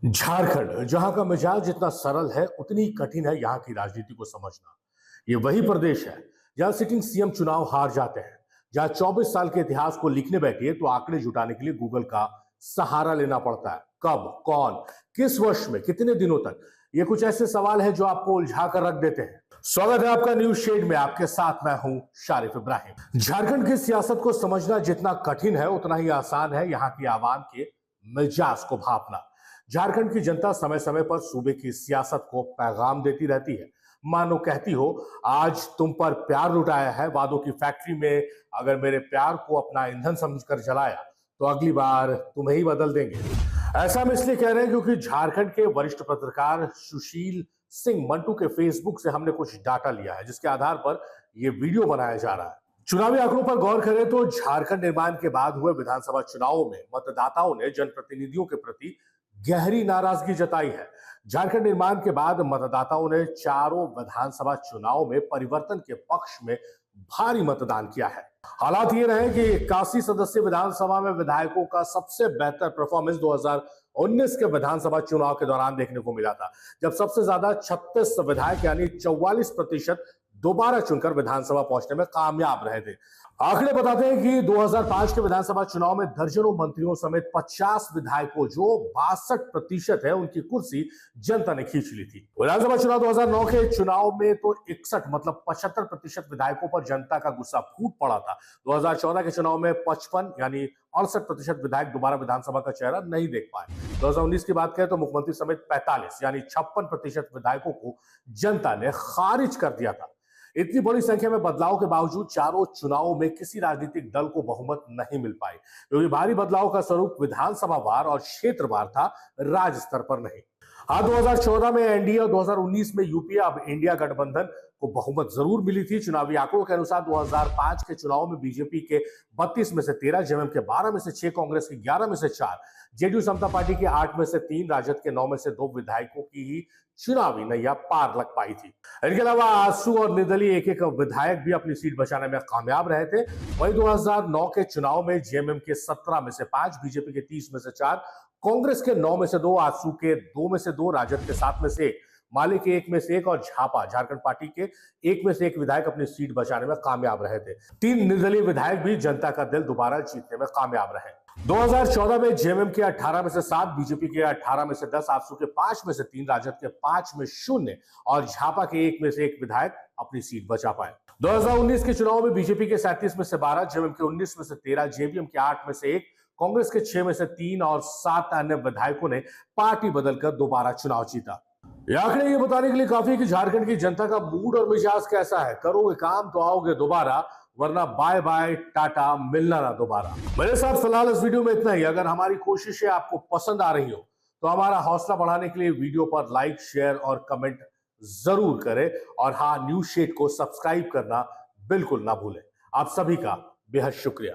झारखंड, जहां का मिजाज जितना सरल है उतनी ही कठिन है यहां की राजनीति को समझना। ये वही प्रदेश है जहां सिटिंग सीएम चुनाव हार जाते हैं, जहां 24 साल के इतिहास को लिखने बैठिए तो आंकड़े जुटाने के लिए गूगल का सहारा लेना पड़ता है। कब, कौन, किस वर्ष में, कितने दिनों तक, ये कुछ ऐसे सवाल है जो आपको उलझा कर रख देते हैं। स्वागत है आपका न्यूज शेड में, आपके साथ मैं हूं शारिफ इब्राहिम। झारखंड की सियासत को समझना जितना कठिन है उतना ही आसान है यहां की आवाम के मिजाज को भापना। झारखंड की जनता समय समय पर सूबे की सियासत को पैगाम देती रहती है। मानो कहती हो, आज तुम पर प्यार लुटाया है, वादों की फैक्ट्री में अगर मेरे प्यार को अपना ईंधन समझकर जलाया तो अगली बार तुम्हें ही बदल देंगे। ऐसा हम इसलिए कह रहे हैं क्योंकि झारखंड के वरिष्ठ पत्रकार सुशील सिंह मंटू के फेसबुक से हमने कुछ डाटा लिया है जिसके आधार पर यह वीडियो बनाया जा रहा है। चुनावी आंकड़ों पर गौर करें तो झारखंड निर्माण के बाद हुए विधानसभा चुनावों में मतदाताओं ने जनप्रतिनिधियों के प्रति गहरी नाराजगी जताई है। झारखंड निर्माण के बाद मतदाताओं ने चारों विधानसभा चुनाव में परिवर्तन के पक्ष में भारी मतदान किया है। हालात ये रहे कि 81 सदस्यीय विधानसभा में विधायकों का सबसे बेहतर परफॉर्मेंस 2019 के विधानसभा चुनाव के दौरान देखने को मिला था, जब सबसे ज्यादा 36 विधायक यानी 44% दोबारा चुनकर विधानसभा पहुंचने में कामयाब रहे थे। आंकड़े बताते हैं कि 2005 के विधानसभा चुनाव में दर्जनों मंत्रियों समेत 50 विधायकों, जो 62% है, उनकी कुर्सी जनता ने खींच ली थी। विधानसभा चुनाव 2009 के चुनाव में तो 61 मतलब 75% विधायकों पर जनता का गुस्सा फूट पड़ा था। 2014 के चुनाव में 55 यानी 68% विधायक दोबारा विधानसभा का चेहरा नहीं देख पाए। 2019 की बात करें तो मुख्यमंत्री समेत 45 यानी 56% विधायकों को जनता ने खारिज कर दिया था। इतनी बड़ी संख्या में बदलाव के बावजूद चारों चुनावों में किसी राजनीतिक दल को बहुमत नहीं मिल पाई, क्योंकि भारी बदलाव का स्वरूप विधानसभा वार और क्षेत्रवार था, राज्य स्तर पर नहीं। हाँ, 2014 में एनडीए और 2019 में यूपीए अब इंडिया गठबंधन को बहुमत जरूर मिली थी। चुनावी आंकड़ों के अनुसार 2005 के चुनाव में बीजेपी के 32 में से 13, जेएमएम के 12 में से 6, कांग्रेस के 11 में से 4, जेडीयू समता पार्टी के 8 में से 3, राजद के 9 में से 2 विधायकों की ही चुनावी नैया पार लग पाई थी। इनके अलावा आसू और निर्दलीय एक विधायक भी अपनी सीट बचाने में कामयाब रहे थे। वहीं 2009 के चुनाव में जेएमएम के 17 में से 5, बीजेपी के 30 में से 4, कांग्रेस के 9 में से 2, आसू के 2 में से 2, राजद के 7 में से 1, माले के 1 में से 1 और झापा झारखंड पार्टी के 1 में से 1 विधायक अपनी सीट बचाने में कामयाब रहे थे। 3 निर्दलीय विधायक भी जनता का दिल दोबारा जीतने में कामयाब रहे। 2014 में जेएमएम के 18 में से 7, बीजेपी के 18 में से 10, आसू के 5 में से 3, राजद के 5 में 0 और झापा के 1 में से 1 विधायक अपनी सीट बचा पाए। 2019 के चुनाव में बीजेपी के 37 में से 12, जेएमएम के 19 में से 13, जेवीएम के 8 में से 1, कांग्रेस के 6 में से 3 और 7 अन्य विधायकों ने पार्टी बदलकर दोबारा चुनाव जीता। ये आंकड़े ये बताने के लिए काफी है कि झारखंड की जनता का मूड और मिजाज कैसा है। करोगे काम तो आओगे दोबारा, वरना बाय बाय टाटा, मिलना ना दोबारा। मेरे साथ फिलहाल इस वीडियो में इतना ही। अगर हमारी कोशिशें आपको पसंद आ रही हो तो हमारा हौसला बढ़ाने के लिए वीडियो पर लाइक, शेयर और कमेंट जरूर करें। और हाँ, न्यूज शेड को सब्सक्राइब करना बिल्कुल ना भूलें। आप सभी का बेहद शुक्रिया।